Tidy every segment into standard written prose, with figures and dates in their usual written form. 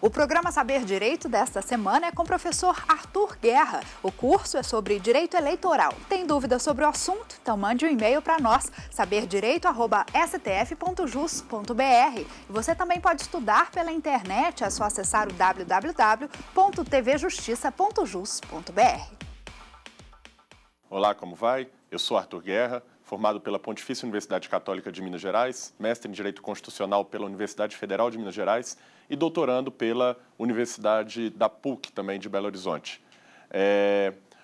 O programa Saber Direito desta semana é com o professor Arthur Guerra. O curso é sobre direito eleitoral. Tem dúvidas sobre o assunto? Então mande um e-mail para nós, saberdireito@stf.jus.br. Você também pode estudar pela internet, é só acessar o www.tvjustiça.jus.br. Olá, como vai? Eu sou Arthur Guerra, formado pela Pontifícia Universidade Católica de Minas Gerais, mestre em Direito Constitucional pela Universidade Federal de Minas Gerais e doutorando pela Universidade da PUC, também de Belo Horizonte.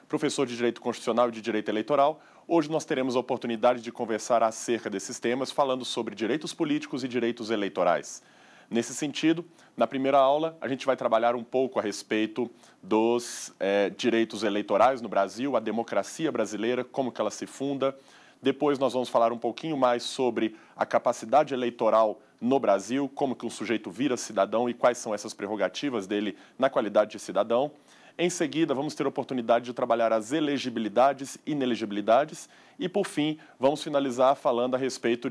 Professor de Direito Constitucional e de Direito Eleitoral, hoje nós teremos a oportunidade de conversar acerca desses temas, falando sobre direitos políticos e direitos eleitorais. Nesse sentido, na primeira aula, a gente vai trabalhar um pouco a respeito dos direitos eleitorais no Brasil, a democracia brasileira, como que ela se funda. Depois nós vamos falar um pouquinho mais sobre a capacidade eleitoral no Brasil, como que um sujeito vira cidadão e quais são essas prerrogativas dele na qualidade de cidadão. Em seguida, vamos ter a oportunidade de trabalhar as elegibilidades e inelegibilidades. E, por fim, vamos finalizar falando a respeito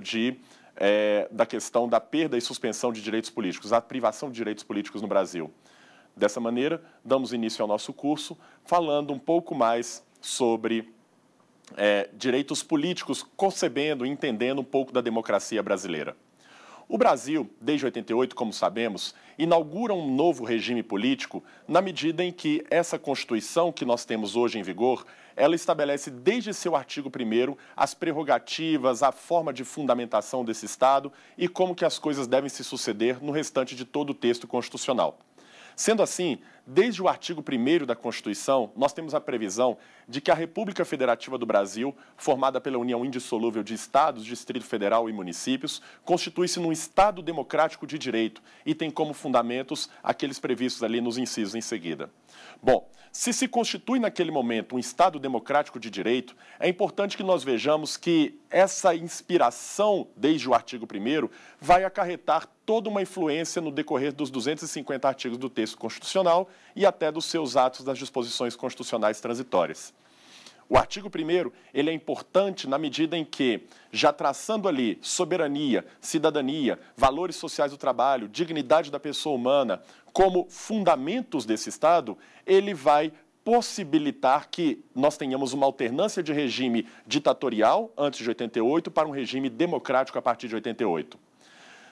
da questão da perda e suspensão de direitos políticos, a privação de direitos políticos no Brasil. Dessa maneira, damos início ao nosso curso, falando um pouco mais sobre direitos políticos, concebendo e entendendo um pouco da democracia brasileira. O Brasil, desde 88, como sabemos, inaugura um novo regime político na medida em que essa Constituição que nós temos hoje em vigor, ela estabelece desde seu artigo 1º as prerrogativas, a forma de fundamentação desse Estado e como que as coisas devem se suceder no restante de todo o texto constitucional. Sendo assim, desde o artigo 1º da Constituição, nós temos a previsão de que a República Federativa do Brasil, formada pela união indissolúvel de Estados, Distrito Federal e municípios, constitui-se num Estado democrático de direito e tem como fundamentos aqueles previstos ali nos incisos em seguida. Bom, se constitui naquele momento um Estado democrático de direito, é importante que nós vejamos que essa inspiração, desde o artigo 1º, vai acarretar toda uma influência no decorrer dos 250 artigos do texto constitucional e até dos seus atos das disposições constitucionais transitórias. O artigo 1º, ele é importante na medida em que, já traçando ali soberania, cidadania, valores sociais do trabalho, dignidade da pessoa humana, como fundamentos desse Estado, ele vai possibilitar que nós tenhamos uma alternância de regime ditatorial, antes de 88, para um regime democrático a partir de 88.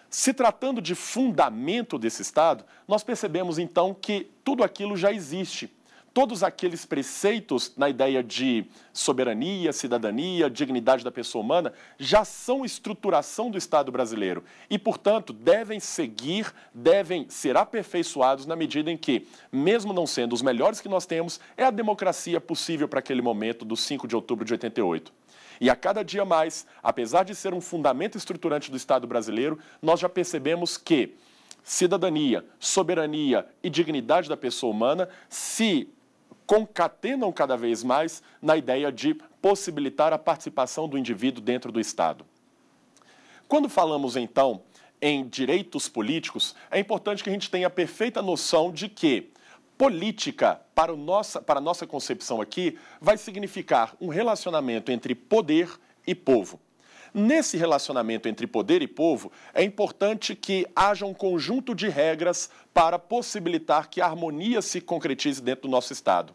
Se tratando de fundamento desse Estado, nós percebemos então que tudo aquilo já existe. Todos aqueles preceitos na ideia de soberania, cidadania, dignidade da pessoa humana, já são estruturação do Estado brasileiro e, portanto, devem ser aperfeiçoados na medida em que, mesmo não sendo os melhores que nós temos, é a democracia possível para aquele momento do 5 de outubro de 88. E a cada dia mais, apesar de ser um fundamento estruturante do Estado brasileiro, nós já percebemos que cidadania, soberania e dignidade da pessoa humana se concatenam cada vez mais na ideia de possibilitar a participação do indivíduo dentro do Estado. Quando falamos, então, em direitos políticos, é importante que a gente tenha a perfeita noção de que política, para a nossa concepção aqui, vai significar um relacionamento entre poder e povo. Nesse relacionamento entre poder e povo, é importante que haja um conjunto de regras para possibilitar que a harmonia se concretize dentro do nosso Estado.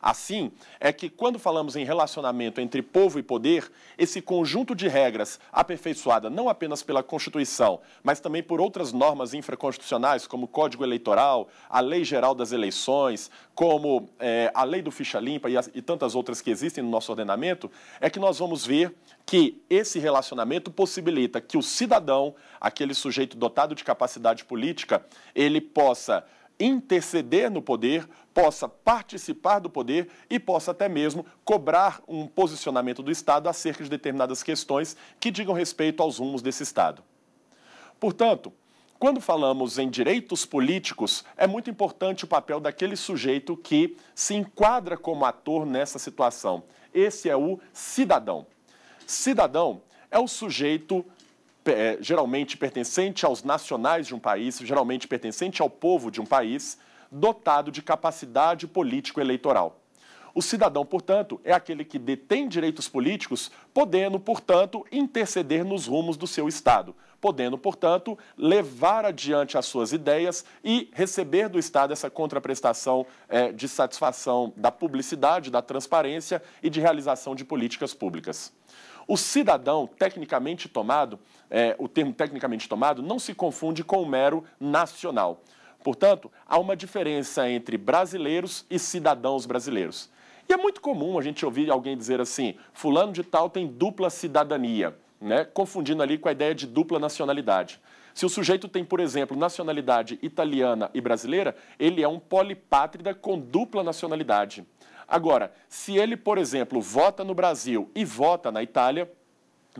Assim, é que quando falamos em relacionamento entre povo e poder, esse conjunto de regras aperfeiçoada não apenas pela Constituição, mas também por outras normas infraconstitucionais, como o Código Eleitoral, a Lei Geral das Eleições, como a Lei do Ficha Limpa e tantas outras que existem no nosso ordenamento, é que nós vamos ver que esse relacionamento possibilita que o cidadão, aquele sujeito dotado de capacidade política, ele possa interceder no poder, possa participar do poder e possa até mesmo cobrar um posicionamento do Estado acerca de determinadas questões que digam respeito aos rumos desse Estado. Portanto, quando falamos em direitos políticos, é muito importante o papel daquele sujeito que se enquadra como ator nessa situação. Esse é o cidadão. Cidadão é o sujeito geralmente pertencente aos nacionais de um país, geralmente pertencente ao povo de um país, dotado de capacidade político-eleitoral. O cidadão, portanto, é aquele que detém direitos políticos, podendo, portanto, interceder nos rumos do seu Estado, podendo, portanto, levar adiante as suas ideias e receber do Estado essa contraprestação de satisfação da publicidade, da transparência e de realização de políticas públicas. O cidadão, tecnicamente tomado, o termo tecnicamente tomado, não se confunde com o mero nacional. Portanto, há uma diferença entre brasileiros e cidadãos brasileiros. E é muito comum a gente ouvir alguém dizer assim, fulano de tal tem dupla cidadania, né? Confundindo ali com a ideia de dupla nacionalidade. Se o sujeito tem, por exemplo, nacionalidade italiana e brasileira, ele é um polipátrida com dupla nacionalidade. Agora, se ele, por exemplo, vota no Brasil e vota na Itália,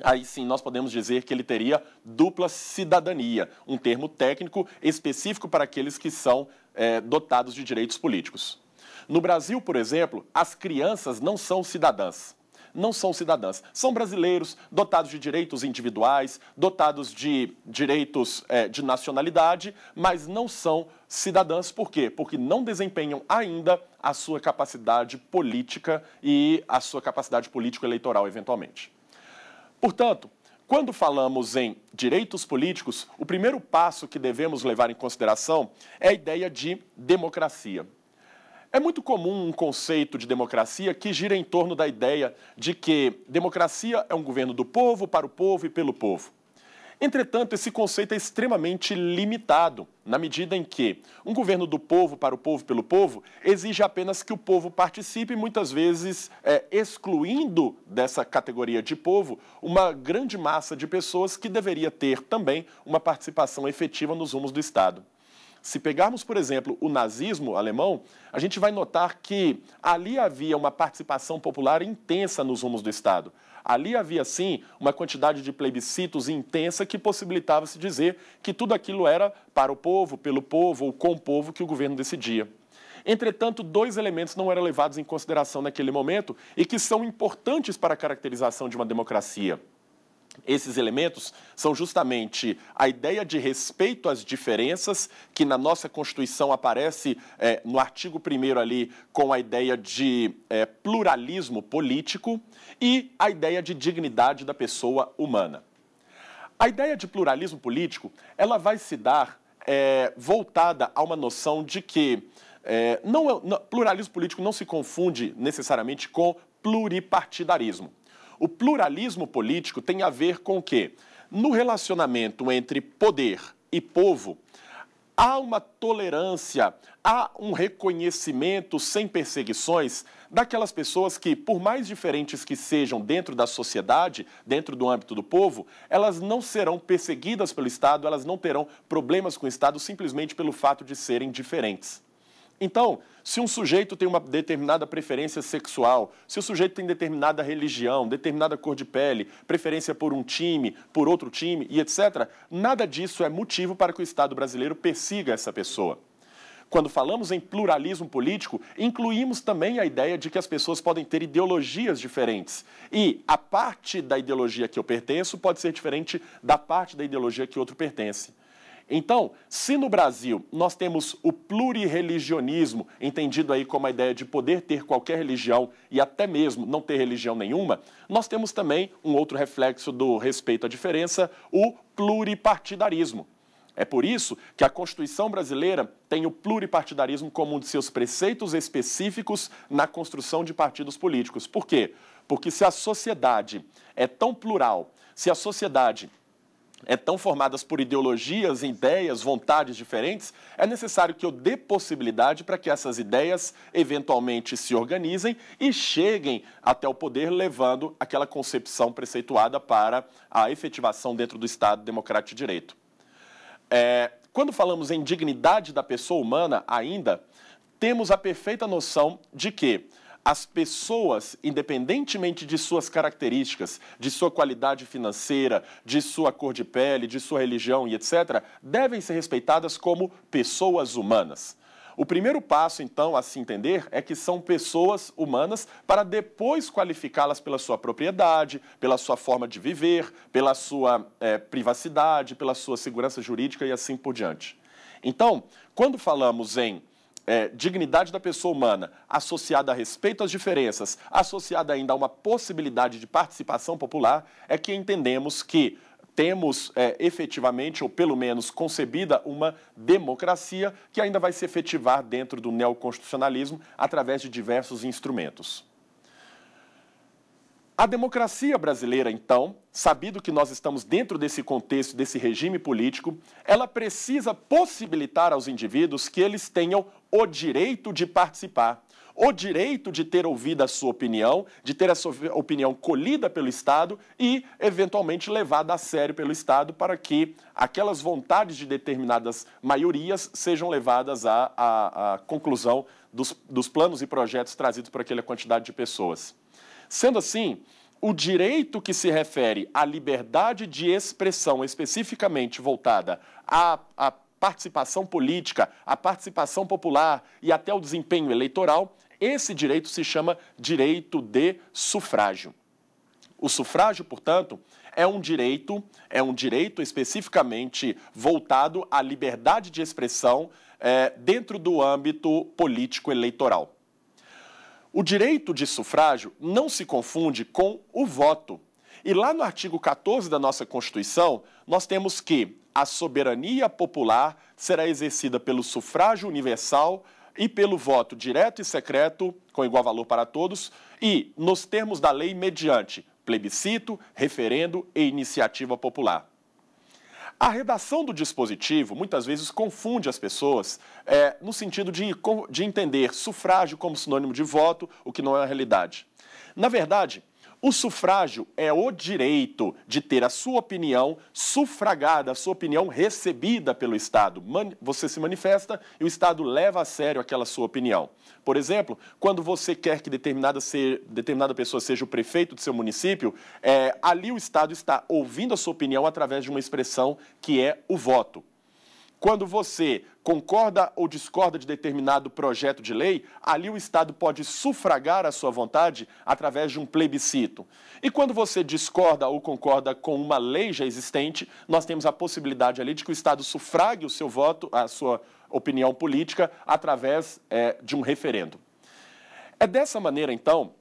aí sim nós podemos dizer que ele teria dupla cidadania, um termo técnico específico para aqueles que são dotados de direitos políticos. No Brasil, por exemplo, as crianças não são cidadãs. Não são cidadãs. São brasileiros dotados de direitos individuais, dotados de direitos de nacionalidade, mas não são cidadãs. Por quê? Porque não desempenham ainda a sua capacidade política e a sua capacidade político-eleitoral, eventualmente. Portanto, quando falamos em direitos políticos, o primeiro passo que devemos levar em consideração é a ideia de democracia. É muito comum um conceito de democracia que gira em torno da ideia de que democracia é um governo do povo, para o povo e pelo povo. Entretanto, esse conceito é extremamente limitado, na medida em que um governo do povo, para o povo e pelo povo, exige apenas que o povo participe, muitas vezes excluindo dessa categoria de povo uma grande massa de pessoas que deveria ter também uma participação efetiva nos rumos do Estado. Se pegarmos, por exemplo, o nazismo alemão, a gente vai notar que ali havia uma participação popular intensa nos rumos do Estado. Ali havia, sim, uma quantidade de plebiscitos intensa que possibilitava-se dizer que tudo aquilo era para o povo, pelo povo ou com o povo que o governo decidia. Entretanto, dois elementos não eram levados em consideração naquele momento e que são importantes para a caracterização de uma democracia. Esses elementos são justamente a ideia de respeito às diferenças, que na nossa Constituição aparece no artigo 1º ali com a ideia de pluralismo político e a ideia de dignidade da pessoa humana. A ideia de pluralismo político, ela vai se dar voltada a uma noção de que pluralismo político não se confunde necessariamente com pluripartidarismo. O pluralismo político tem a ver com o quê? No relacionamento entre poder e povo, há uma tolerância, há um reconhecimento sem perseguições daquelas pessoas que, por mais diferentes que sejam dentro da sociedade, dentro do âmbito do povo, elas não serão perseguidas pelo Estado, elas não terão problemas com o Estado simplesmente pelo fato de serem diferentes. Então, se um sujeito tem uma determinada preferência sexual, se o sujeito tem determinada religião, determinada cor de pele, preferência por um time, por outro time e etc., nada disso é motivo para que o Estado brasileiro persiga essa pessoa. Quando falamos em pluralismo político, incluímos também a ideia de que as pessoas podem ter ideologias diferentes. E a parte da ideologia que eu pertenço pode ser diferente da parte da ideologia que outro pertence. Então, se no Brasil nós temos o plurireligionismo, entendido aí como a ideia de poder ter qualquer religião e até mesmo não ter religião nenhuma, nós temos também um outro reflexo do respeito à diferença, o pluripartidarismo. É por isso que a Constituição brasileira tem o pluripartidarismo como um de seus preceitos específicos na construção de partidos políticos. Por quê? Porque se a sociedade é tão plural, se a sociedade tão formadas por ideologias, ideias, vontades diferentes, é necessário que eu dê possibilidade para que essas ideias eventualmente se organizem e cheguem até o poder, levando aquela concepção preceituada para a efetivação dentro do Estado democrático de direito. Quando falamos em dignidade da pessoa humana ainda, temos a perfeita noção de que as pessoas, independentemente de suas características, de sua qualidade financeira, de sua cor de pele, de sua religião e etc., devem ser respeitadas como pessoas humanas. O primeiro passo, então, a se entender é que são pessoas humanas para depois qualificá-las pela sua propriedade, pela sua forma de viver, pela sua privacidade, pela sua segurança jurídica e assim por diante. Então, quando falamos em dignidade da pessoa humana, associada a respeito às diferenças, associada ainda a uma possibilidade de participação popular, é que entendemos que temos efetivamente, ou pelo menos concebida, uma democracia que ainda vai se efetivar dentro do neoconstitucionalismo através de diversos instrumentos. A democracia brasileira, então, sabido que nós estamos dentro desse contexto, desse regime político, ela precisa possibilitar aos indivíduos que eles tenham o direito de participar, o direito de ter ouvido a sua opinião, de ter a sua opinião colhida pelo Estado e, eventualmente, levada a sério pelo Estado para que aquelas vontades de determinadas maiorias sejam levadas à conclusão dos planos e projetos trazidos por aquela quantidade de pessoas. Sendo assim, o direito que se refere à liberdade de expressão especificamente voltada à participação política, à participação popular e até o desempenho eleitoral, esse direito se chama direito de sufrágio. O sufrágio, portanto, é um direito especificamente voltado à liberdade de expressão dentro do âmbito político eleitoral. O direito de sufrágio não se confunde com o voto. E lá no artigo 14 da nossa Constituição, nós temos que a soberania popular será exercida pelo sufrágio universal e pelo voto direto e secreto, com igual valor para todos, e, nos termos da lei, mediante plebiscito, referendo e iniciativa popular. A redação do dispositivo, muitas vezes, confunde as pessoas no sentido de entender sufrágio como sinônimo de voto, o que não é a realidade. Na verdade, o sufrágio é o direito de ter a sua opinião sufragada, a sua opinião recebida pelo Estado. Você se manifesta e o Estado leva a sério aquela sua opinião. Por exemplo, quando você quer que determinada pessoa seja o prefeito do seu município, ali o Estado está ouvindo a sua opinião através de uma expressão que é o voto. Quando você concorda ou discorda de determinado projeto de lei, ali o Estado pode sufragar a sua vontade através de um plebiscito. E quando você discorda ou concorda com uma lei já existente, nós temos a possibilidade ali de que o Estado sufrague o seu voto, a sua opinião política, através de um referendo. É dessa maneira, então,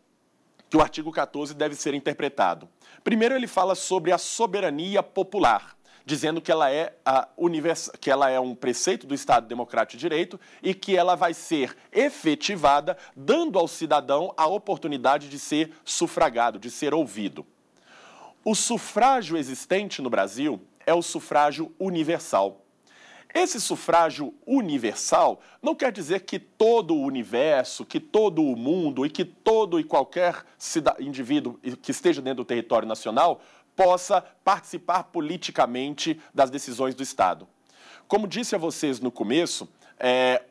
que o artigo 14 deve ser interpretado. Primeiro, ele fala sobre a soberania popular, dizendo que ela é um preceito do Estado Democrático de Direito e que ela vai ser efetivada, dando ao cidadão a oportunidade de ser sufragado, de ser ouvido. O sufrágio existente no Brasil é o sufrágio universal. Esse sufrágio universal não quer dizer que todo o universo, que todo o mundo e que todo e qualquer indivíduo que esteja dentro do território nacional possa participar politicamente das decisões do Estado. Como disse a vocês no começo,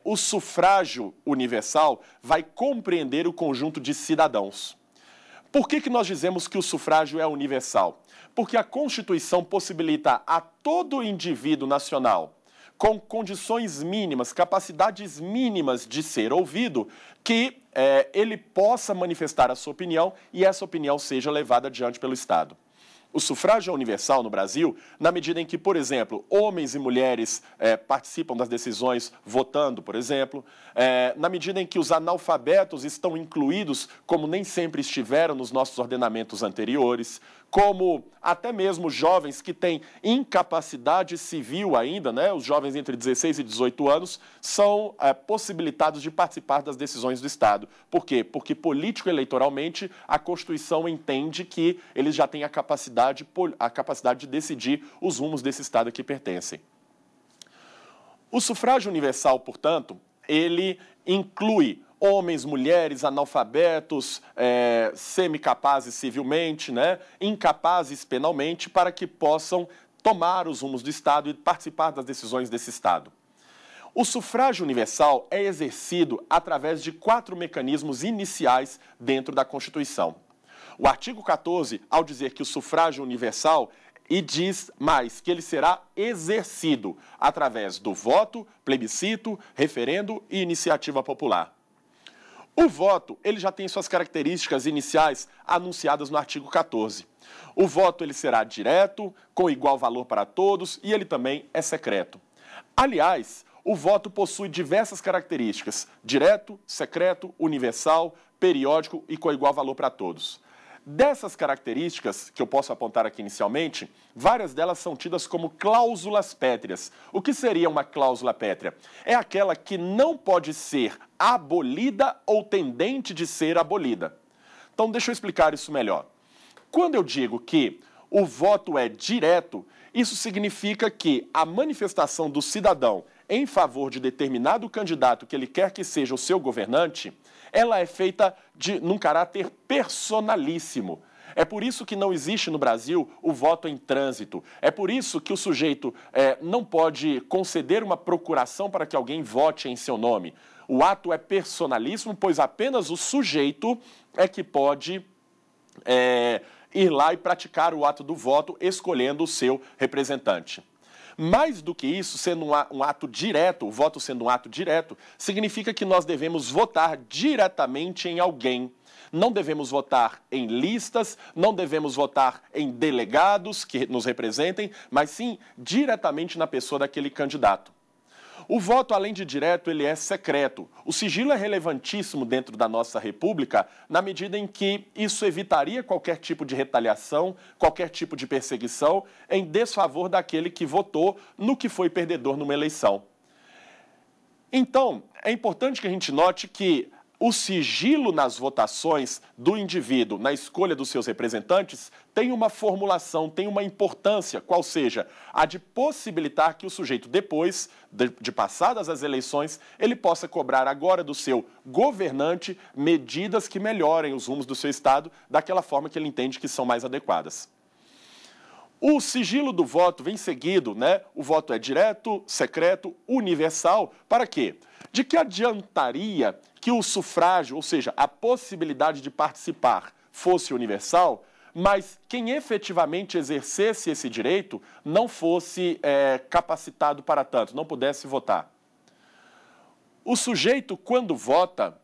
o sufrágio universal vai compreender o conjunto de cidadãos. Por que nós dizemos que o sufrágio é universal? Porque a Constituição possibilita a todo indivíduo nacional, com condições mínimas, capacidades mínimas de ser ouvido, que ele possa manifestar a sua opinião e essa opinião seja levada adiante pelo Estado. O sufrágio é universal no Brasil, na medida em que, por exemplo, homens e mulheres participam das decisões votando, por exemplo, na medida em que os analfabetos estão incluídos, como nem sempre estiveram nos nossos ordenamentos anteriores, como até mesmo jovens que têm incapacidade civil ainda, né? Os jovens entre 16 e 18 anos são possibilitados de participar das decisões do Estado. Por quê? Porque político-eleitoralmente a Constituição entende que eles já têm a capacidade de decidir os rumos desse Estado a que pertencem. O sufrágio universal, portanto, ele inclui homens, mulheres, analfabetos, semicapazes civilmente, né, incapazes penalmente, para que possam tomar os rumos do Estado e participar das decisões desse Estado. O sufrágio universal é exercido através de 4 mecanismos iniciais dentro da Constituição. O artigo 14, ao dizer que o sufrágio universal, e diz mais que ele será exercido através do voto, plebiscito, referendo e iniciativa popular. O voto, ele já tem suas características iniciais anunciadas no artigo 14. O voto, ele será direto, com igual valor para todos e ele também é secreto. Aliás, o voto possui diversas características: direto, secreto, universal, periódico e com igual valor para todos. Dessas características, que eu posso apontar aqui inicialmente, várias delas são tidas como cláusulas pétreas. O que seria uma cláusula pétrea? É aquela que não pode ser abolida ou tendente de ser abolida. Então, deixa eu explicar isso melhor. Quando eu digo que o voto é direto, isso significa que a manifestação do cidadão em favor de determinado candidato que ele quer que seja o seu governante, ela é feita num caráter personalíssimo. É por isso que não existe no Brasil o voto em trânsito. É por isso que o sujeito não pode conceder uma procuração para que alguém vote em seu nome. O ato é personalíssimo, pois apenas o sujeito é que pode ir lá e praticar o ato do voto, escolhendo o seu representante. Mais do que isso, sendo um ato direto, o voto sendo um ato direto, significa que nós devemos votar diretamente em alguém. Não devemos votar em listas, não devemos votar em delegados que nos representem, mas sim diretamente na pessoa daquele candidato. O voto, além de direto, ele é secreto. O sigilo é relevantíssimo dentro da nossa República, na medida em que isso evitaria qualquer tipo de retaliação, qualquer tipo de perseguição, em desfavor daquele que votou no que foi perdedor numa eleição. Então, é importante que a gente note que o sigilo nas votações do indivíduo, na escolha dos seus representantes, tem uma formulação, tem uma importância, qual seja a de possibilitar que o sujeito, depois de passadas as eleições, ele possa cobrar agora do seu governante medidas que melhorem os rumos do seu Estado daquela forma que ele entende que são mais adequadas. O sigilo do voto vem seguido, né? O voto é direto, secreto, universal. Para quê? De que adiantaria que o sufrágio, ou seja, a possibilidade de participar, fosse universal, mas quem efetivamente exercesse esse direito não fosse capacitado para tanto, não pudesse votar? O sujeito, quando vota,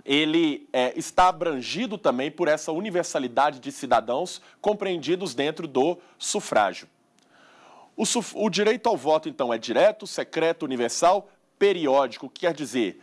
ele está abrangido também por essa universalidade de cidadãos compreendidos dentro do sufrágio. O direito ao voto, então, é direto, secreto, universal, periódico, que quer dizer,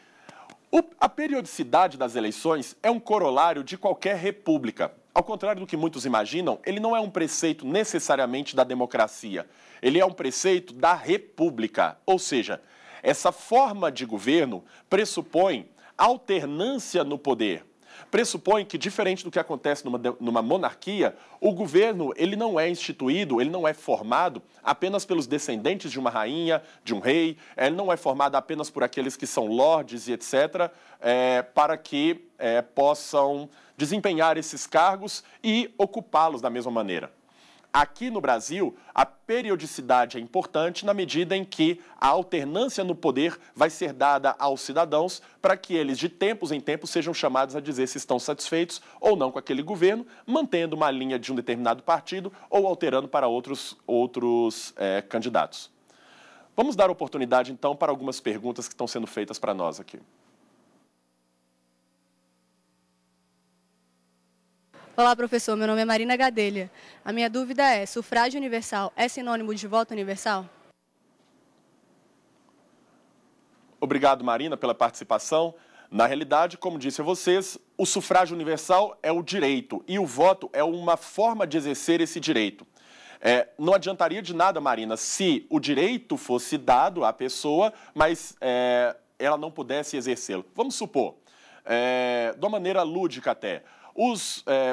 a periodicidade das eleições é um corolário de qualquer república. Ao contrário do que muitos imaginam, ele não é um preceito necessariamente da democracia, ele é um preceito da república, ou seja, essa forma de governo pressupõe alternância no poder. Pressupõe que, diferente do que acontece numa monarquia, o governo ele não é instituído, ele não é formado apenas pelos descendentes de uma rainha, de um rei, ele não é formado apenas por aqueles que são lordes e etc., para que possam desempenhar esses cargos e ocupá-los da mesma maneira. Aqui no Brasil, a periodicidade é importante na medida em que a alternância no poder vai ser dada aos cidadãos para que eles, de tempos em tempos, sejam chamados a dizer se estão satisfeitos ou não com aquele governo, mantendo uma linha de um determinado partido ou alterando para outros candidatos. Vamos dar oportunidade, então, para algumas perguntas que estão sendo feitas para nós aqui. Olá, professor. Meu nome é Marina Gadelha. A minha dúvida é, sufrágio universal é sinônimo de voto universal? Obrigado, Marina, pela participação. Na realidade, como disse a vocês, o sufrágio universal é o direito e o voto é uma forma de exercer esse direito. Não adiantaria de nada, Marina, se o direito fosse dado à pessoa, mas ela não pudesse exercê-lo. Vamos supor, de uma maneira lúdica até,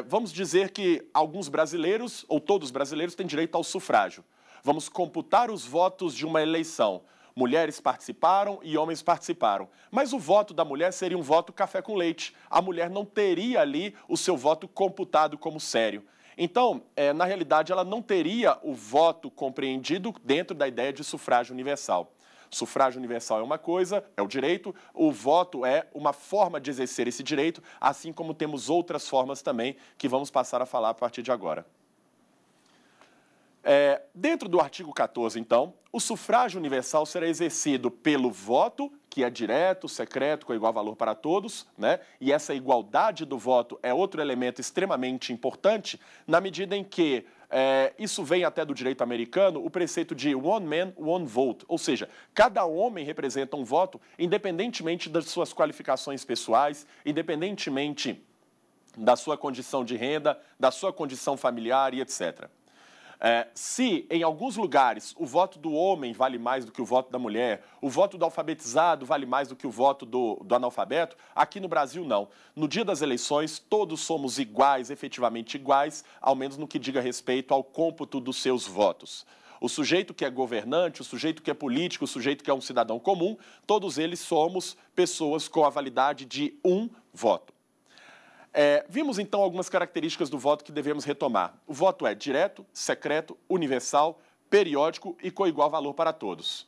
vamos dizer que alguns brasileiros, ou todos os brasileiros, têm direito ao sufrágio. Vamos computar os votos de uma eleição. Mulheres participaram e homens participaram. Mas o voto da mulher seria um voto café com leite. A mulher não teria ali o seu voto computado como sério. Então, na realidade, ela não teria o voto compreendido dentro da ideia de sufrágio universal. Sufrágio universal é uma coisa, é o direito, o voto é uma forma de exercer esse direito, assim como temos outras formas também que vamos passar a falar a partir de agora. Dentro do artigo 14, então, o sufrágio universal será exercido pelo voto, que é direto, secreto, com igual valor para todos, né? E essa igualdade do voto é outro elemento extremamente importante, na medida em que isso vem até do direito americano, o preceito de one man, one vote, ou seja, cada homem representa um voto, independentemente das suas qualificações pessoais, independentemente da sua condição de renda, da sua condição familiar e etc. Se, em alguns lugares, o voto do homem vale mais do que o voto da mulher, o voto do alfabetizado vale mais do que o voto do analfabeto, aqui no Brasil não. No dia das eleições, todos somos iguais, efetivamente iguais, ao menos no que diga respeito ao cômputo dos seus votos. O sujeito que é governante, o sujeito que é político, o sujeito que é um cidadão comum, todos eles somos pessoas com a validade de um voto. Vimos, então, algumas características do voto que devemos retomar. O voto é direto, secreto, universal, periódico e com igual valor para todos.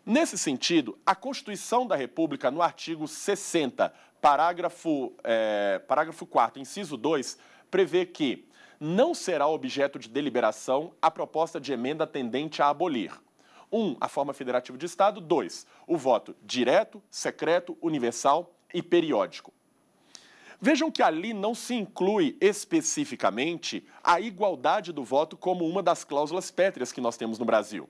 Nesse sentido, a Constituição da República, no artigo 60, parágrafo 4º, inciso 2, prevê que não será objeto de deliberação a proposta de emenda tendente a abolir 1. A forma federativa de Estado, 2. O voto direto, secreto, universal e periódico. Vejam que ali não se inclui especificamente a igualdade do voto como uma das cláusulas pétreas que nós temos no Brasil.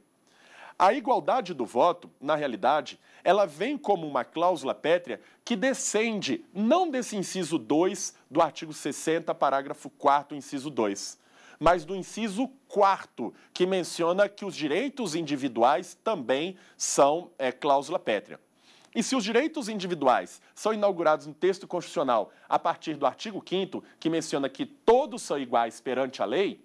A igualdade do voto, na realidade, ela vem como uma cláusula pétrea que descende não desse inciso 2 do artigo 60, parágrafo 4º, inciso 2, mas do inciso 4º, que menciona que os direitos individuais também são cláusula pétrea. E se os direitos individuais são inaugurados no texto constitucional a partir do artigo 5º, que menciona que todos são iguais perante a lei,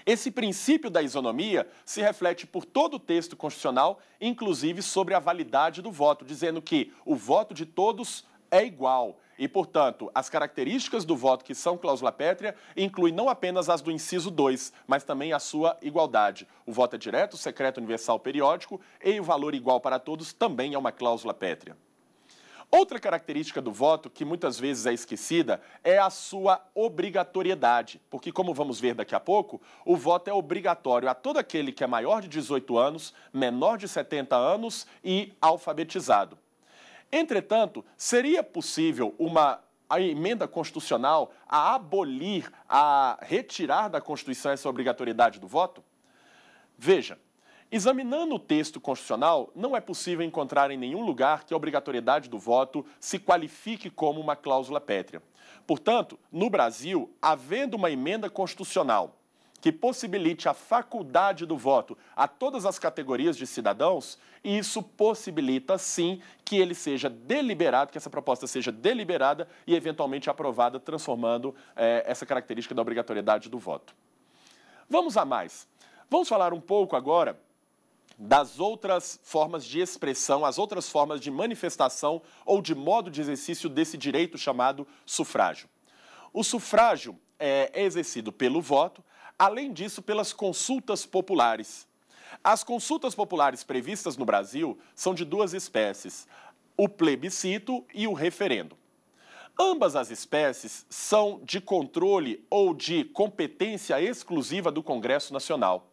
esse princípio da isonomia se reflete por todo o texto constitucional, inclusive sobre a validade do voto, dizendo que o voto de todos é igual. E, portanto, as características do voto que são cláusula pétrea incluem não apenas as do inciso 2, mas também a sua igualdade. O voto é direto, secreto, universal, periódico e o valor igual para todos também é uma cláusula pétrea. Outra característica do voto, que muitas vezes é esquecida, é a sua obrigatoriedade, porque, como vamos ver daqui a pouco, o voto é obrigatório a todo aquele que é maior de 18 anos, menor de 70 anos e alfabetizado. Entretanto, seria possível a emenda constitucional a abolir, a retirar da Constituição essa obrigatoriedade do voto? Veja, examinando o texto constitucional, não é possível encontrar em nenhum lugar que a obrigatoriedade do voto se qualifique como uma cláusula pétrea. Portanto, no Brasil, havendo uma emenda constitucional que possibilite a faculdade do voto a todas as categorias de cidadãos, isso possibilita, sim, que ele seja deliberado, que essa proposta seja deliberada e eventualmente aprovada, transformando essa característica da obrigatoriedade do voto. Vamos a mais. Vamos falar um pouco agora das outras formas de expressão, as outras formas de manifestação ou de modo de exercício desse direito chamado sufrágio. O sufrágio é exercido pelo voto, além disso, pelas consultas populares. As consultas populares previstas no Brasil são de duas espécies, o plebiscito e o referendo. Ambas as espécies são de controle ou de competência exclusiva do Congresso Nacional.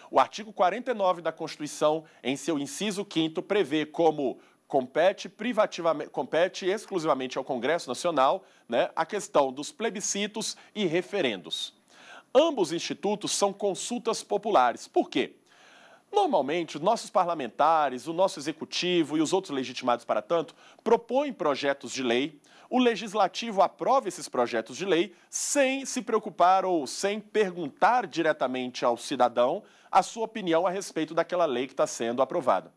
O artigo 49 da Constituição, em seu inciso 5º, prevê como compete exclusivamente ao Congresso Nacional, né, a questão dos plebiscitos e referendos. Ambos institutos são consultas populares. Por quê? Normalmente, os nossos parlamentares, o nosso executivo e os outros legitimados para tanto propõem projetos de lei, o legislativo aprova esses projetos de lei sem se preocupar ou sem perguntar diretamente ao cidadão a sua opinião a respeito daquela lei que está sendo aprovada.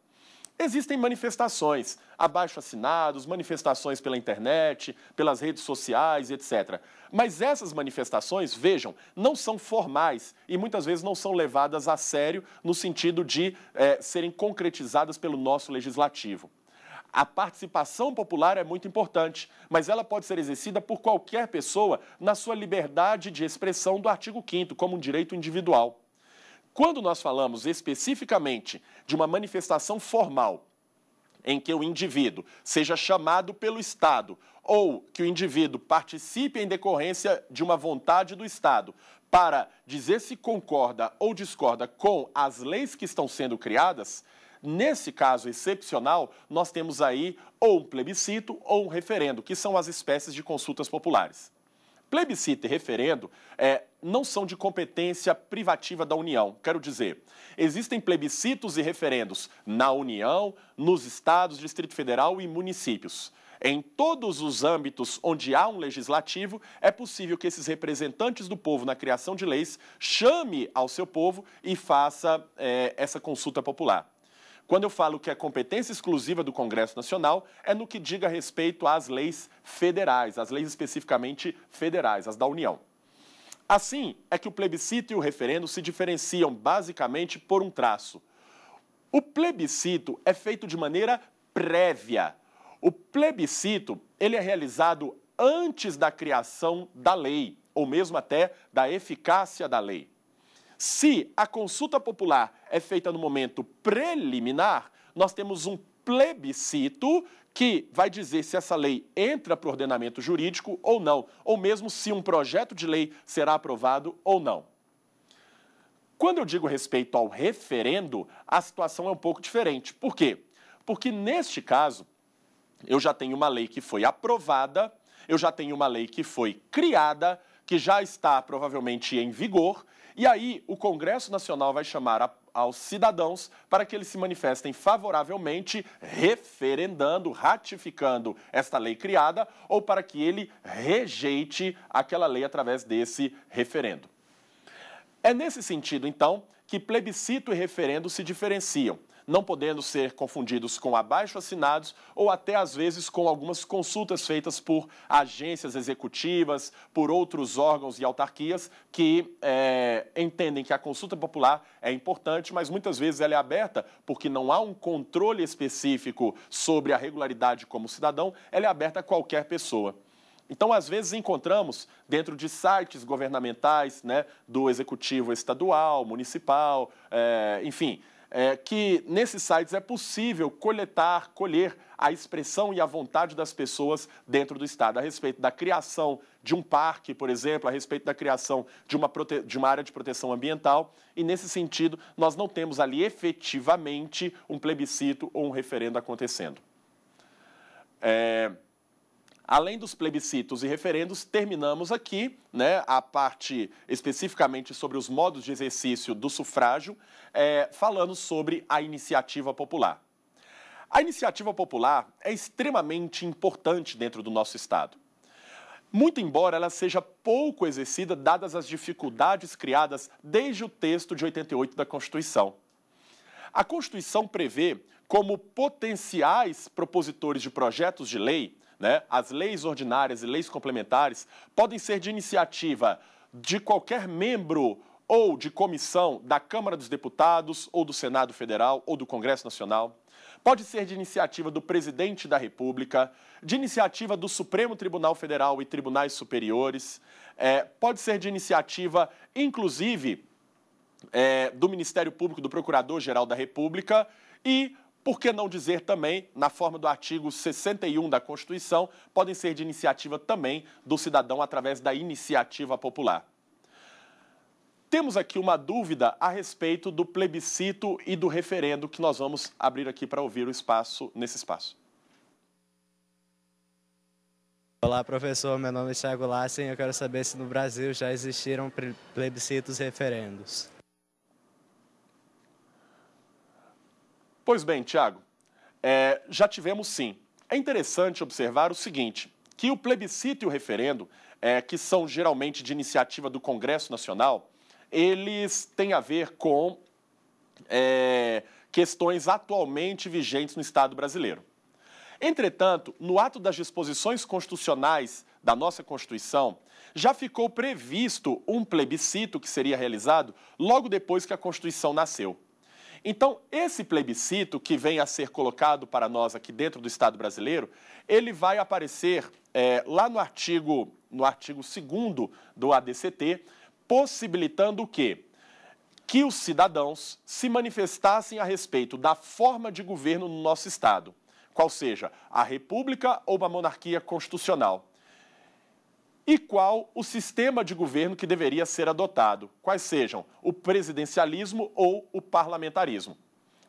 Existem manifestações, abaixo-assinados, manifestações pela internet, pelas redes sociais, etc. Mas essas manifestações, vejam, não são formais e muitas vezes não são levadas a sério no sentido de serem concretizadas pelo nosso legislativo. A participação popular é muito importante, mas ela pode ser exercida por qualquer pessoa na sua liberdade de expressão do artigo 5º, como um direito individual. Quando nós falamos especificamente de uma manifestação formal, em que o indivíduo seja chamado pelo Estado ou que o indivíduo participe em decorrência de uma vontade do Estado para dizer se concorda ou discorda com as leis que estão sendo criadas, nesse caso excepcional, nós temos aí ou um plebiscito ou um referendo, que são as espécies de consultas populares. Plebiscito e referendo não são de competência privativa da União. Quero dizer, existem plebiscitos e referendos na União, nos estados, Distrito Federal e municípios. Em todos os âmbitos onde há um legislativo, é possível que esses representantes do povo na criação de leis chame ao seu povo e faça essa consulta popular. Quando eu falo que é competência exclusiva do Congresso Nacional, é no que diga respeito às leis federais, às leis especificamente federais, as da União. Assim, é que o plebiscito e o referendo se diferenciam basicamente por um traço. O plebiscito é feito de maneira prévia. O plebiscito, ele é realizado antes da criação da lei, ou mesmo até da eficácia da lei. Se a consulta popular é feita no momento preliminar, nós temos um plebiscito que vai dizer se essa lei entra para o ordenamento jurídico ou não, ou mesmo se um projeto de lei será aprovado ou não. Quando eu digo respeito ao referendo, a situação é um pouco diferente. Por quê? Porque neste caso, eu já tenho uma lei que foi aprovada, eu já tenho uma lei que foi criada, que já está provavelmente em vigor, e aí o Congresso Nacional vai chamar aos cidadãos para que eles se manifestem favoravelmente, referendando, ratificando esta lei criada, ou para que ele rejeite aquela lei através desse referendo. É nesse sentido, então, que plebiscito e referendo se diferenciam, não podendo ser confundidos com abaixo-assinados ou até, às vezes, com algumas consultas feitas por agências executivas, por outros órgãos e autarquias que entendem que a consulta popular é importante, mas muitas vezes ela é aberta porque não há um controle específico sobre a regularidade como cidadão, ela é aberta a qualquer pessoa. Então, às vezes, encontramos dentro de sites governamentais, né, do executivo estadual, municipal, enfim, que nesses sites é possível colher a expressão e a vontade das pessoas dentro do Estado, a respeito da criação de um parque, por exemplo, a respeito da criação de uma área de proteção ambiental, e nesse sentido nós não temos ali efetivamente um plebiscito ou um referendo acontecendo. Além dos plebiscitos e referendos, terminamos aqui, né, a parte especificamente sobre os modos de exercício do sufrágio, falando sobre a iniciativa popular. A iniciativa popular é extremamente importante dentro do nosso Estado. Muito embora ela seja pouco exercida, dadas as dificuldades criadas desde o texto de 88 da Constituição. A Constituição prevê como potenciais propositores de projetos de lei, né, as leis ordinárias e leis complementares podem ser de iniciativa de qualquer membro ou de comissão da Câmara dos Deputados, ou do Senado Federal, ou do Congresso Nacional. Pode ser de iniciativa do Presidente da República, de iniciativa do Supremo Tribunal Federal e tribunais superiores, pode ser de iniciativa, inclusive, do Ministério Público, do Procurador-Geral da República e, por que não dizer também, na forma do artigo 61 da Constituição, podem ser de iniciativa também do cidadão através da iniciativa popular. Temos aqui uma dúvida a respeito do plebiscito e do referendo que nós vamos abrir aqui para ouvir nesse espaço. Olá, professor. Meu nome é Thiago Lassen e eu quero saber se no Brasil já existiram plebiscitos e referendos. Pois bem, Tiago, já tivemos sim. É interessante observar o seguinte, que o plebiscito e o referendo, que são geralmente de iniciativa do Congresso Nacional, eles têm a ver com questões atualmente vigentes no Estado brasileiro. Entretanto, no ato das disposições constitucionais da nossa Constituição, já ficou previsto um plebiscito que seria realizado logo depois que a Constituição nasceu. Então, esse plebiscito que vem a ser colocado para nós aqui dentro do Estado brasileiro, ele vai aparecer lá no artigo 2º do ADCT, possibilitando o quê? Que os cidadãos se manifestassem a respeito da forma de governo no nosso Estado. qual seja a república ou uma monarquia constitucional. E qual o sistema de governo que deveria ser adotado, quais sejam o presidencialismo ou o parlamentarismo.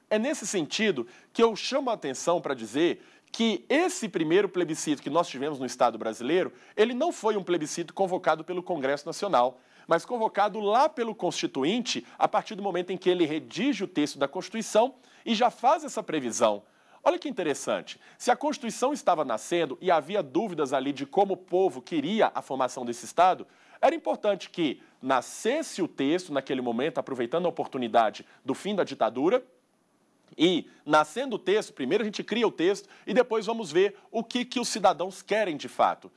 É nesse sentido que eu chamo a atenção para dizer que esse primeiro plebiscito que nós tivemos no Estado brasileiro, ele não foi um plebiscito convocado pelo Congresso Nacional, mas convocado lá pelo Constituinte, a partir do momento em que ele redige o texto da Constituição e já faz essa previsão. Olha que interessante, se a Constituição estava nascendo e havia dúvidas ali de como o povo queria a formação desse Estado, era importante que nascesse o texto naquele momento, aproveitando a oportunidade do fim da ditadura, e, nascendo o texto, primeiro a gente cria o texto e depois vamos ver o que os cidadãos querem de fato.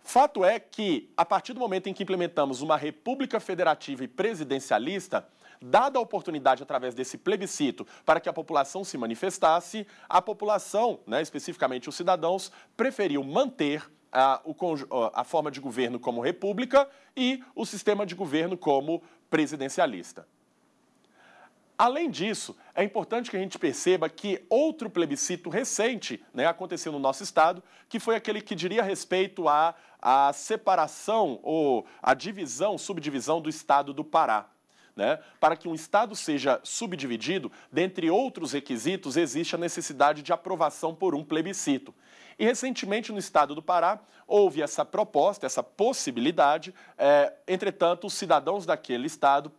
Fato é que, a partir do momento em que implementamos uma república federativa e presidencialista, dada a oportunidade através desse plebiscito para que a população se manifestasse, a população, especificamente os cidadãos, preferiu manter a forma de governo como república e o sistema de governo como presidencialista. Além disso, é importante que a gente perceba que outro plebiscito recente aconteceu no nosso estado, que foi aquele que diria respeito à separação ou à divisão, subdivisão do estado do Pará. Para que um estado seja subdividido, dentre outros requisitos, existe a necessidade de aprovação por um plebiscito. E recentemente no estado do Pará houve essa proposta, essa possibilidade, entretanto os cidadãos daquele estado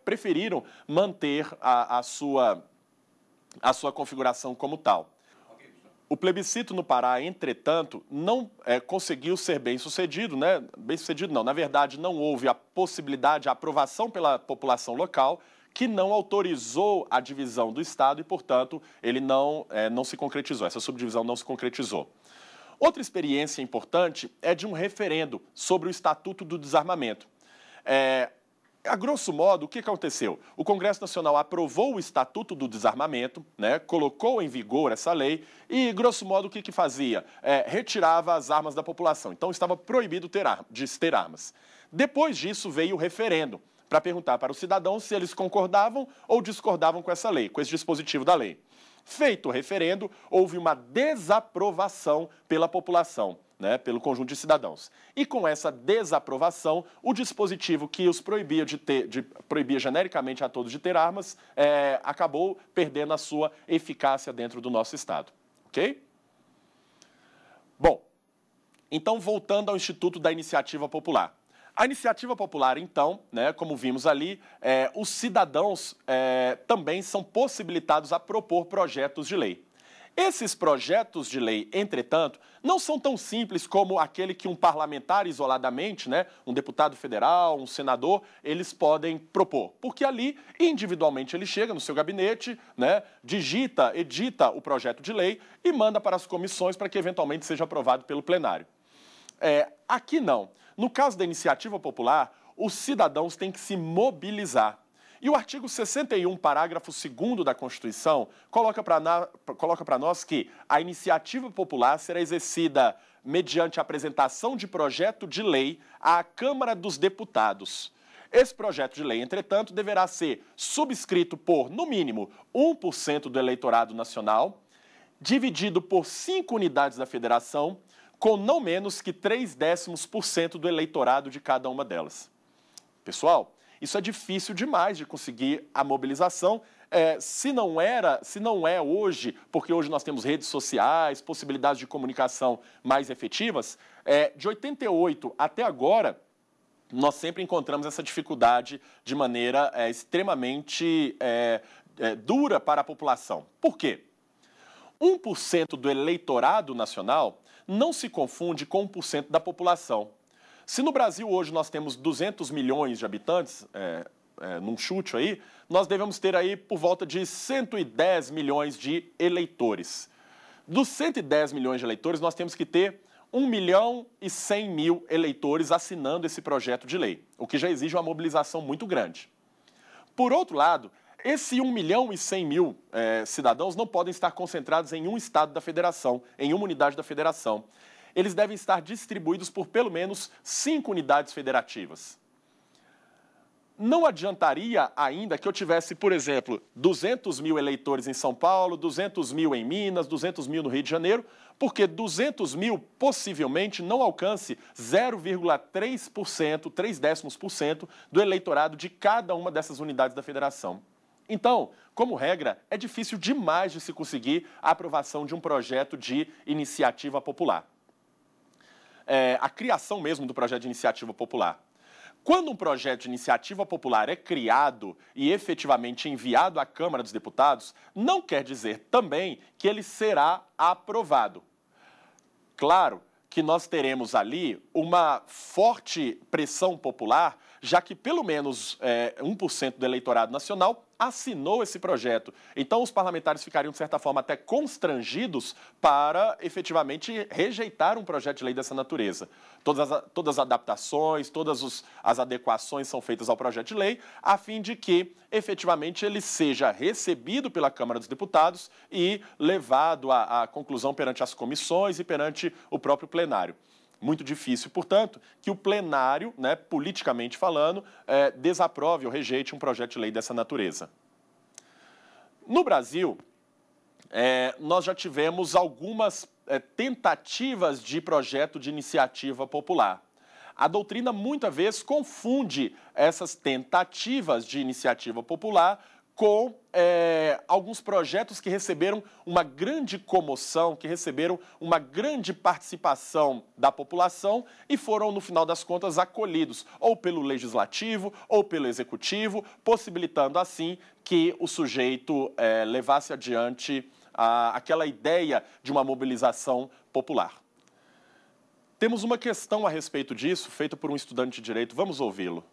preferiram manter a sua configuração como tal. O plebiscito no Pará, entretanto, não conseguiu ser bem-sucedido, Bem-sucedido não, na verdade não houve a possibilidade, a aprovação pela população local, que não autorizou a divisão do Estado e, portanto, ele não se concretizou, essa subdivisão não se concretizou. Outra experiência importante é de um referendo sobre o Estatuto do Desarmamento. A grosso modo, o que aconteceu? O Congresso Nacional aprovou o Estatuto do Desarmamento, colocou em vigor essa lei e, grosso modo, o que fazia? Retirava as armas da população. Então, estava proibido de ter armas. Depois disso, veio o referendo para perguntar para os cidadãos se eles concordavam ou discordavam com essa lei, com esse dispositivo da lei. Feito o referendo, houve uma desaprovação pela população, pelo conjunto de cidadãos. E com essa desaprovação, o dispositivo que os proibia proibia genericamente a todos de ter armas, acabou perdendo a sua eficácia dentro do nosso Estado. Ok? Bom, então voltando ao Instituto da Iniciativa Popular. A iniciativa popular, então, como vimos ali, os cidadãos também são possibilitados a propor projetos de lei. Esses projetos de lei, entretanto, não são tão simples como aquele que um parlamentar isoladamente, um deputado federal, um senador, eles podem propor. Porque ali, individualmente, ele chega no seu gabinete, edita o projeto de lei e manda para as comissões para que eventualmente seja aprovado pelo plenário. Aqui não. No caso da iniciativa popular, os cidadãos têm que se mobilizar. E o artigo 61, parágrafo 2º da Constituição, coloca para nós que a iniciativa popular será exercida mediante a apresentação de projeto de lei à Câmara dos Deputados. Esse projeto de lei, entretanto, deverá ser subscrito por, no mínimo, 1% do eleitorado nacional, dividido por 5 unidades da federação, com não menos que 0,3% do eleitorado de cada uma delas. Pessoal, isso é difícil demais de conseguir a mobilização, se não é hoje, porque hoje nós temos redes sociais, possibilidades de comunicação mais efetivas, de 88 até agora, nós sempre encontramos essa dificuldade de maneira extremamente dura para a população. Por quê? 1% do eleitorado nacional não se confunde com 1% da população. Se no Brasil hoje nós temos 200 milhões de habitantes, num chute aí, nós devemos ter aí por volta de 110 milhões de eleitores. Dos 110 milhões de eleitores, nós temos que ter 1.100.000 eleitores assinando esse projeto de lei, o que já exige uma mobilização muito grande. Por outro lado, esse 1.100.000 cidadãos não podem estar concentrados em um estado da federação, em uma unidade da federação. Eles devem estar distribuídos por pelo menos 5 unidades federativas. não adiantaria ainda que eu tivesse, por exemplo, 200 mil eleitores em São Paulo, 200 mil em Minas, 200 mil no Rio de Janeiro, porque 200 mil possivelmente não alcance 0,3%, 0,3% do eleitorado de cada uma dessas unidades da federação. Então, como regra, é difícil demais de se conseguir a aprovação de um projeto de iniciativa popular. A criação mesmo do projeto de iniciativa popular. Quando um projeto de iniciativa popular é criado e efetivamente enviado à Câmara dos Deputados, não quer dizer também que ele será aprovado. Claro que nós teremos ali uma forte pressão popular, já que pelo menos 1% do eleitorado nacional assinou esse projeto. Então, os parlamentares ficariam, de certa forma, até constrangidos para, efetivamente, rejeitar um projeto de lei dessa natureza. Todas as adaptações, todas as adequações são feitas ao projeto de lei, a fim de que, efetivamente, ele seja recebido pela Câmara dos Deputados e levado à conclusão perante as comissões e perante o próprio plenário. Muito difícil, portanto, que o plenário, politicamente falando, desaprove ou rejeite um projeto de lei dessa natureza. No Brasil, nós já tivemos algumas tentativas de projeto de iniciativa popular. A doutrina, muitas vezes, confunde essas tentativas de iniciativa popular com alguns projetos que receberam uma grande comoção, que receberam uma grande participação da população e foram, no final das contas, acolhidos ou pelo Legislativo ou pelo Executivo, possibilitando, assim, que o sujeito levasse adiante aquela ideia de uma mobilização popular. Temos uma questão a respeito disso, feita por um estudante de direito. Vamos ouvi-lo.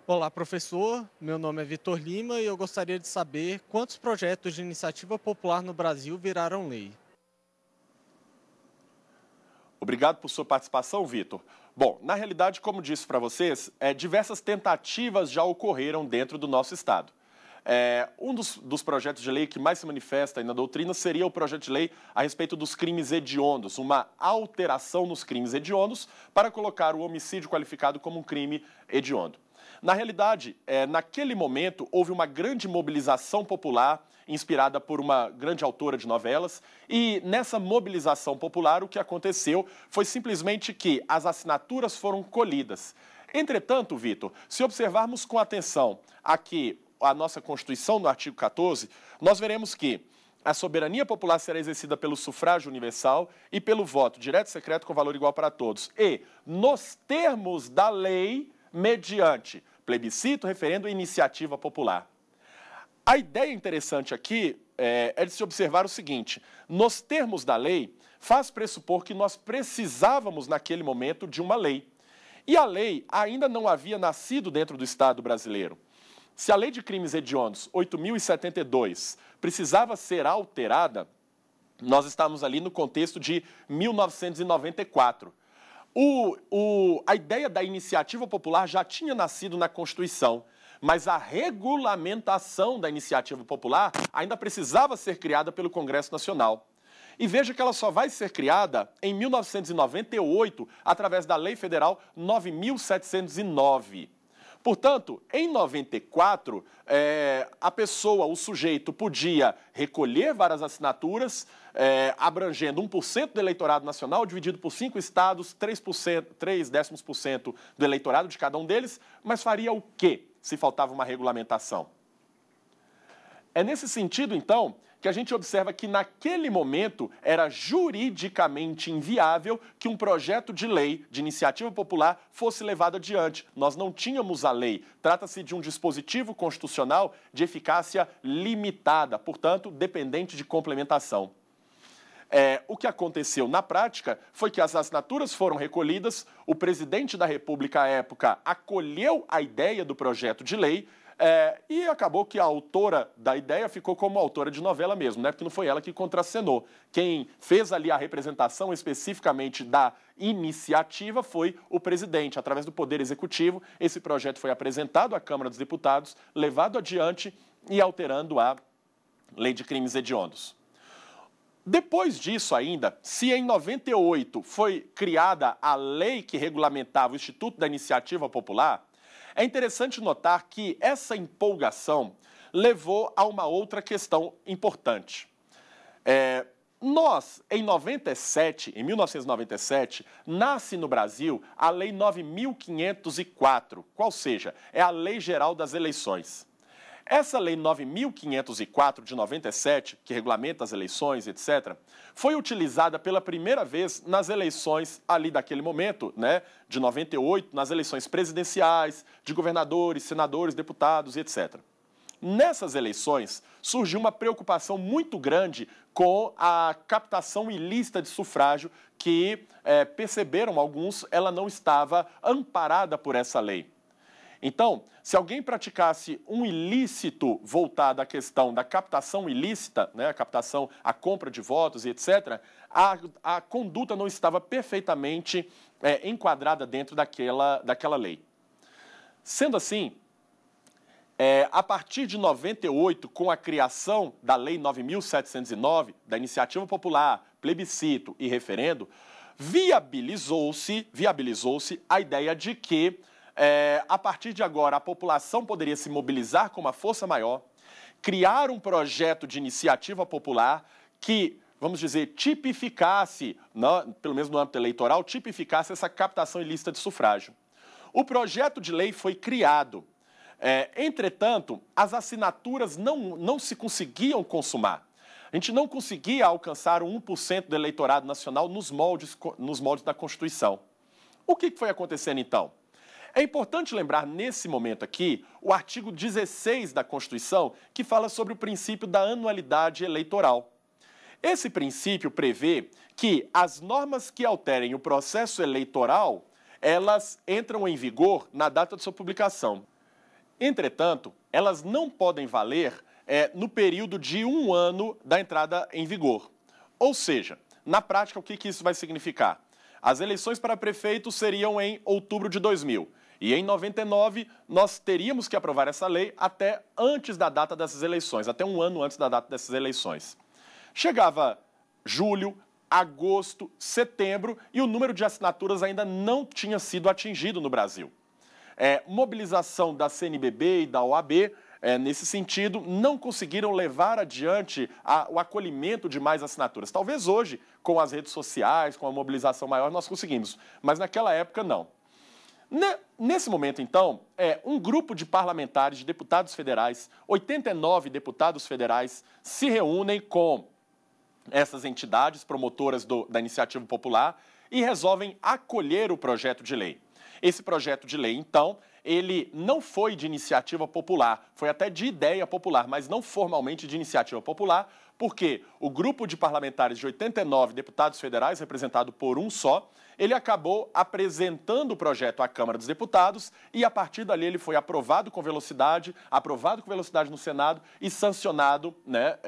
Olá, professor. Meu nome é Vitor Lima e eu gostaria de saber quantos projetos de iniciativa popular no Brasil viraram lei. Obrigado por sua participação, Vitor. Bom, na realidade, como disse para vocês, diversas tentativas já ocorreram dentro do nosso Estado. Um dos projetos de lei que mais se manifesta aí na doutrina seria o projeto de lei a respeito dos crimes hediondos, uma alteração nos crimes hediondos para colocar o homicídio qualificado como um crime hediondo. Na realidade, naquele momento, houve uma grande mobilização popular, inspirada por uma grande autora de novelas, e nessa mobilização popular o que aconteceu foi simplesmente que as assinaturas foram colhidas. Entretanto, Vitor, se observarmos com atenção aqui a nossa Constituição, no artigo 14, nós veremos que a soberania popular será exercida pelo sufrágio universal e pelo voto direto e secreto com valor igual para todos. E, nos termos da lei, mediante plebiscito, referendo e iniciativa popular. A ideia interessante aqui é de se observar o seguinte: nos termos da lei, faz pressupor que nós precisávamos, naquele momento, de uma lei. E a lei ainda não havia nascido dentro do Estado brasileiro. Se a Lei de Crimes Hediondos, 8.072, precisava ser alterada, nós estávamos ali no contexto de 1994. A ideia da iniciativa popular já tinha nascido na Constituição, mas a regulamentação da iniciativa popular ainda precisava ser criada pelo Congresso Nacional. E veja que ela só vai ser criada em 1998, através da Lei Federal 9.709. Portanto, em 94, o sujeito podia recolher várias assinaturas, abrangendo 1% do eleitorado nacional, dividido por 5 estados, 0,3% do eleitorado de cada um deles, mas faria o quê se faltava uma regulamentação? É nesse sentido, então, que a gente observa que naquele momento era juridicamente inviável que um projeto de lei de iniciativa popular fosse levado adiante. Nós não tínhamos a lei. Trata-se de um dispositivo constitucional de eficácia limitada, portanto, dependente de complementação. O que aconteceu na prática foi que as assinaturas foram recolhidas, o presidente da República, à época, acolheu a ideia do projeto de lei, e acabou que a autora da ideia ficou como autora de novela mesmo, porque não foi ela que contracenou. Quem fez ali a representação especificamente da iniciativa foi o presidente. Através do Poder Executivo, esse projeto foi apresentado à Câmara dos Deputados, levado adiante e alterando a Lei de Crimes Hediondos. Depois disso ainda, se em 98 foi criada a lei que regulamentava o Instituto da Iniciativa Popular, é interessante notar que essa empolgação levou a uma outra questão importante. Em 1997, nasce no Brasil a Lei 9.504, qual seja, é a Lei Geral das Eleições. Essa Lei 9.504 de 97, que regulamenta as eleições, etc., foi utilizada pela primeira vez nas eleições ali daquele momento, né, de 98, nas eleições presidenciais, de governadores, senadores, deputados, etc. Nessas eleições, surgiu uma preocupação muito grande com a captação ilícita de sufrágio que, perceberam alguns, ela não estava amparada por essa lei. Então, se alguém praticasse um ilícito voltado à questão da captação ilícita, né, a compra de votos e etc., a conduta não estava perfeitamente enquadrada dentro daquela lei. Sendo assim, a partir de 98, com a criação da Lei 9.709, da Iniciativa Popular, plebiscito e referendo, viabilizou-se a ideia de que, a partir de agora, a população poderia se mobilizar com uma força maior, criar um projeto de iniciativa popular que, vamos dizer, tipificasse, pelo menos no âmbito eleitoral, tipificasse essa captação ilícita de sufrágio. O projeto de lei foi criado. Entretanto, as assinaturas não se conseguiam consumar. A gente não conseguia alcançar o 1% do eleitorado nacional nos moldes da Constituição. O que foi acontecendo, então? É importante lembrar, nesse momento aqui, o artigo 16 da Constituição, que fala sobre o princípio da anualidade eleitoral. Esse princípio prevê que as normas que alterem o processo eleitoral, elas entram em vigor na data de sua publicação. Entretanto, elas não podem valer no período de 1 ano da entrada em vigor. Ou seja, na prática, o que isso vai significar? As eleições para prefeito seriam em outubro de 2000. E em 99, nós teríamos que aprovar essa lei até antes da data dessas eleições, até 1 ano antes da data dessas eleições. Chegava julho, agosto, setembro e o número de assinaturas ainda não tinha sido atingido no Brasil. Mobilização da CNBB e da OAB, nesse sentido, não conseguiram levar adiante o acolhimento de mais assinaturas. Talvez hoje, com as redes sociais, com a mobilização maior, nós conseguimos, mas naquela época não. Nesse momento, então, um grupo de parlamentares, de deputados federais, 89 deputados federais, se reúnem com essas entidades promotoras da Iniciativa Popular e resolvem acolher o projeto de lei. Esse projeto de lei, então, ele não foi de iniciativa popular, foi até de ideia popular, mas não formalmente de iniciativa popular, porque o grupo de parlamentares de 89 deputados federais, representado por um só, ele acabou apresentando o projeto à Câmara dos Deputados e, a partir dali, ele foi aprovado com velocidade no Senado e sancionado, né,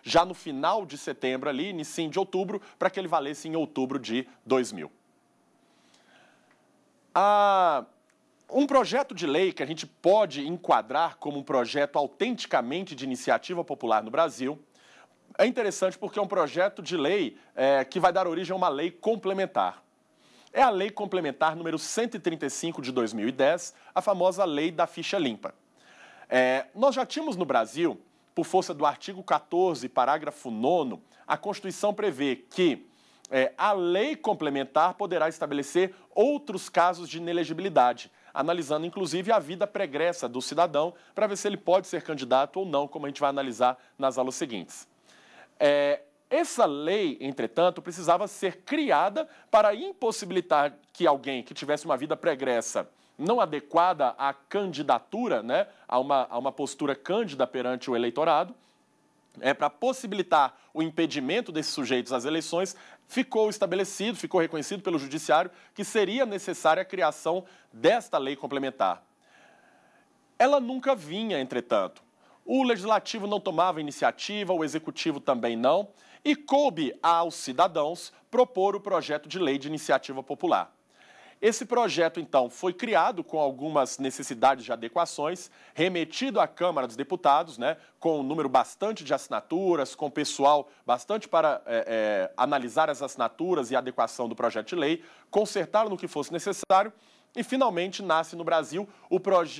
já no final de setembro, ali, início de outubro, para que ele valesse em outubro de 2000. Um projeto de lei que a gente pode enquadrar como um projeto autenticamente de iniciativa popular no Brasil é interessante porque é um projeto de lei que vai dar origem a uma lei complementar. É a Lei Complementar número 135 de 2010, a famosa Lei da Ficha Limpa. Nós já tínhamos no Brasil, por força do artigo 14, parágrafo 9º, a Constituição prevê que a lei complementar poderá estabelecer outros casos de inelegibilidade, analisando inclusive a vida pregressa do cidadão para ver se ele pode ser candidato ou não, como a gente vai analisar nas aulas seguintes. Essa lei, entretanto, precisava ser criada para impossibilitar que alguém que tivesse uma vida pregressa não adequada à candidatura, né, a uma postura cândida perante o eleitorado, para possibilitar o impedimento desses sujeitos às eleições, ficou reconhecido pelo Judiciário que seria necessária a criação desta lei complementar. Ela nunca vinha, entretanto. O Legislativo não tomava iniciativa, o Executivo também não, e coube aos cidadãos propor o projeto de lei de iniciativa popular. Esse projeto, então, foi criado com algumas necessidades de adequações, remetido à Câmara dos Deputados, né, com um número bastante de assinaturas, com pessoal bastante para analisar as assinaturas e adequação do projeto de lei, consertaram no que fosse necessário e, finalmente, nasce no Brasil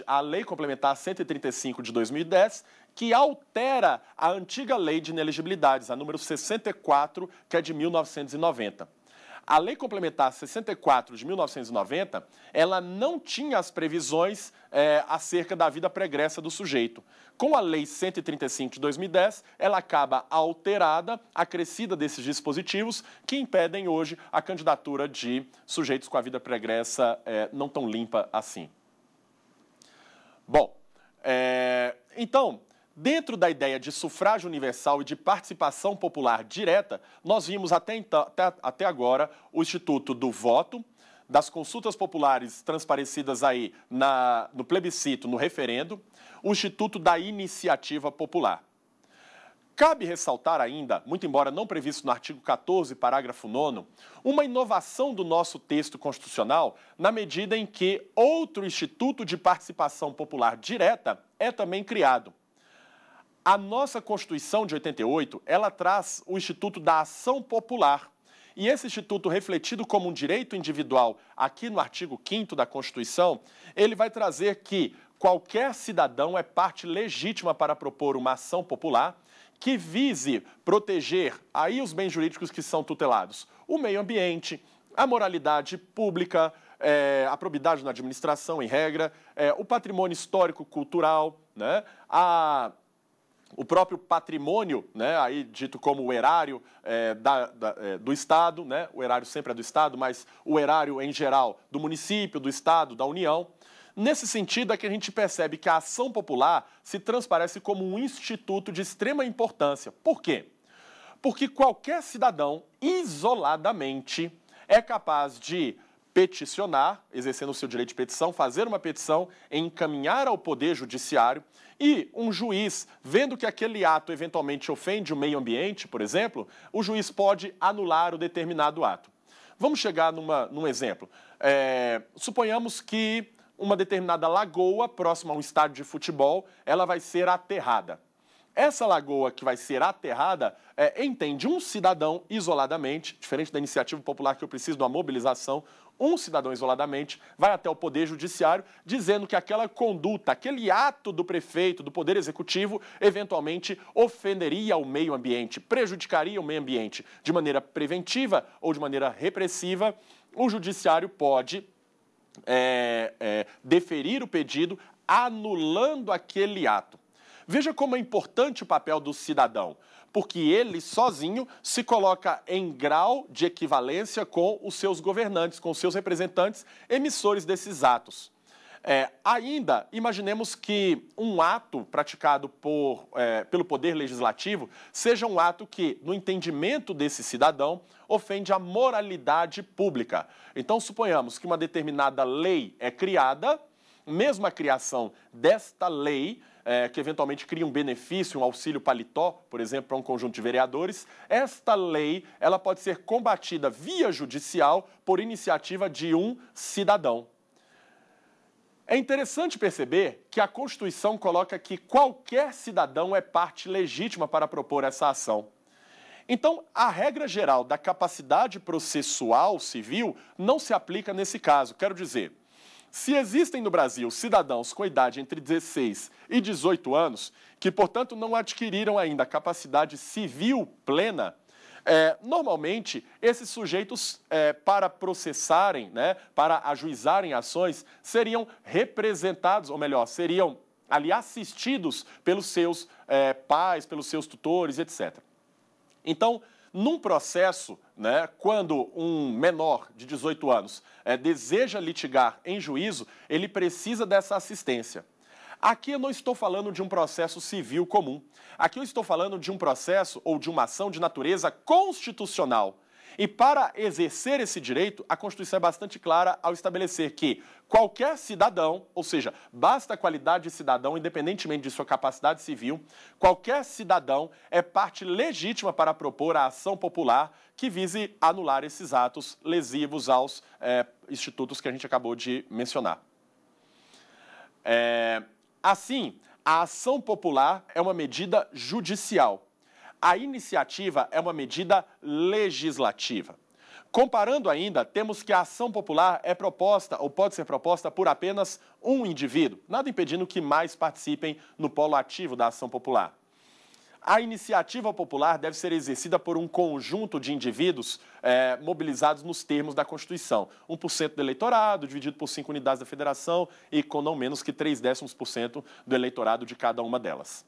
a Lei Complementar 135 de 2010, que altera a antiga Lei de Inelegibilidades, a número 64, que é de 1990. A Lei Complementar 64 de 1990, ela não tinha as previsões acerca da vida pregressa do sujeito. Com a Lei 135 de 2010, ela acaba alterada, acrescida desses dispositivos que impedem hoje a candidatura de sujeitos com a vida pregressa não tão limpa assim. Bom, então, dentro da ideia de sufrágio universal e de participação popular direta, nós vimos até agora o Instituto do Voto, das consultas populares transparecidas aí no plebiscito, no referendo, o Instituto da Iniciativa Popular. Cabe ressaltar ainda, muito embora não previsto no artigo 14, parágrafo 9º, uma inovação do nosso texto constitucional na medida em que outro Instituto de Participação Popular Direta é também criado. A nossa Constituição de 88, ela traz o Instituto da Ação Popular. E esse instituto, refletido como um direito individual aqui no artigo 5º da Constituição, ele vai trazer que qualquer cidadão é parte legítima para propor uma ação popular que vise proteger aí os bens jurídicos que são tutelados, o meio ambiente, a moralidade pública, a probidade na administração, em regra, o patrimônio histórico-cultural, né, o próprio patrimônio, né, aí dito como o erário do Estado, né, o erário sempre é do Estado, mas o erário em geral do município, do Estado, da União. Nesse sentido é que a gente percebe que a ação popular se transparece como um instituto de extrema importância. Por quê? Porque qualquer cidadão, isoladamente, é capaz de peticionar, exercendo o seu direito de petição, fazer uma petição, encaminhar ao Poder Judiciário e um juiz, vendo que aquele ato eventualmente ofende o meio ambiente, por exemplo, o juiz pode anular o determinado ato. Vamos chegar num exemplo. Suponhamos que uma determinada lagoa próxima a um estádio de futebol, ela vai ser aterrada. Essa lagoa que vai ser aterrada, entende um cidadão isoladamente, diferente da iniciativa popular que eu preciso de uma mobilização, um cidadão isoladamente vai até o Poder Judiciário dizendo que aquela conduta, aquele ato do prefeito, do Poder Executivo, eventualmente ofenderia o meio ambiente, prejudicaria o meio ambiente de maneira preventiva ou de maneira repressiva. O Judiciário pode deferir o pedido anulando aquele ato. Veja como é importante o papel do cidadão, porque ele sozinho se coloca em grau de equivalência com os seus governantes, com os seus representantes, emissores desses atos. Ainda, imaginemos que um ato praticado pelo Poder Legislativo seja um ato que, no entendimento desse cidadão, ofende a moralidade pública. Então, suponhamos que uma determinada lei é criada, mesmo a criação desta lei, que eventualmente cria um benefício, um auxílio paletó, por exemplo, para um conjunto de vereadores, esta lei ela pode ser combatida via judicial por iniciativa de um cidadão. É interessante perceber que a Constituição coloca que qualquer cidadão é parte legítima para propor essa ação. Então, a regra geral da capacidade processual civil não se aplica nesse caso. Quero dizer, se existem no Brasil cidadãos com idade entre 16 e 18 anos, que, portanto, não adquiriram ainda a capacidade civil plena, normalmente, esses sujeitos, para processarem, né, para ajuizarem ações, seriam representados, ou melhor, seriam ali assistidos pelos seus pais, pelos seus tutores, etc. Então, num processo, né, quando um menor de 18 anos deseja litigar em juízo, ele precisa dessa assistência. Aqui eu não estou falando de um processo civil comum. Aqui eu estou falando de um processo ou de uma ação de natureza constitucional. E para exercer esse direito, a Constituição é bastante clara ao estabelecer que qualquer cidadão, ou seja, basta a qualidade de cidadão, independentemente de sua capacidade civil, qualquer cidadão é parte legítima para propor a ação popular que vise anular esses atos lesivos aos institutos que a gente acabou de mencionar. Assim, a ação popular é uma medida judicial. A iniciativa é uma medida legislativa. Comparando ainda, temos que a ação popular é proposta ou pode ser proposta por apenas um indivíduo, nada impedindo que mais participem no polo ativo da ação popular. A iniciativa popular deve ser exercida por um conjunto de indivíduos mobilizados nos termos da Constituição. 1% do eleitorado, dividido por 5 unidades da federação e com não menos que 0,3% do eleitorado de cada uma delas.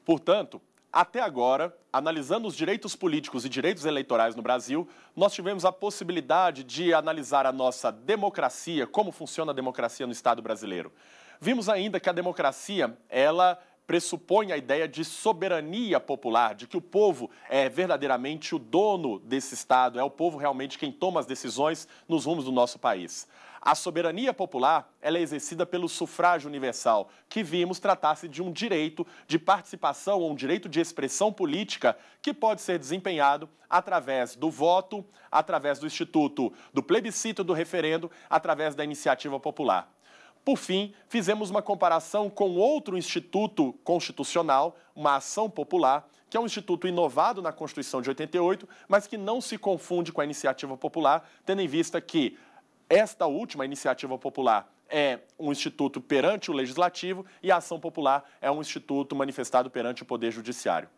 Portanto, até agora, analisando os direitos políticos e direitos eleitorais no Brasil, nós tivemos a possibilidade de analisar a nossa democracia, como funciona a democracia no Estado brasileiro. Vimos ainda que a democracia, ela pressupõe a ideia de soberania popular, de que o povo é verdadeiramente o dono desse Estado, é o povo realmente quem toma as decisões nos rumos do nosso país. A soberania popular ela é exercida pelo sufrágio universal, que vimos tratar-se de um direito de participação ou um direito de expressão política que pode ser desempenhado através do voto, através do instituto do plebiscito, do referendo, através da iniciativa popular. Por fim, fizemos uma comparação com outro instituto constitucional, uma ação popular, que é um instituto inovado na Constituição de 88, mas que não se confunde com a iniciativa popular, tendo em vista que esta última iniciativa popular é um instituto perante o Legislativo e a ação popular é um instituto manifestado perante o Poder Judiciário.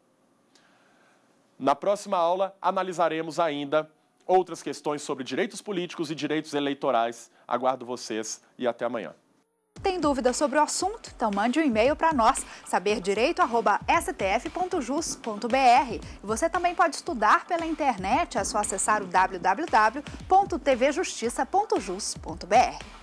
Na próxima aula, analisaremos ainda outras questões sobre direitos políticos e direitos eleitorais. Aguardo vocês e até amanhã. Tem dúvida sobre o assunto? Então mande um e-mail para nós, saberdireito@stf.jus.br. Você também pode estudar pela internet, é só acessar o www.tvjustiça.jus.br.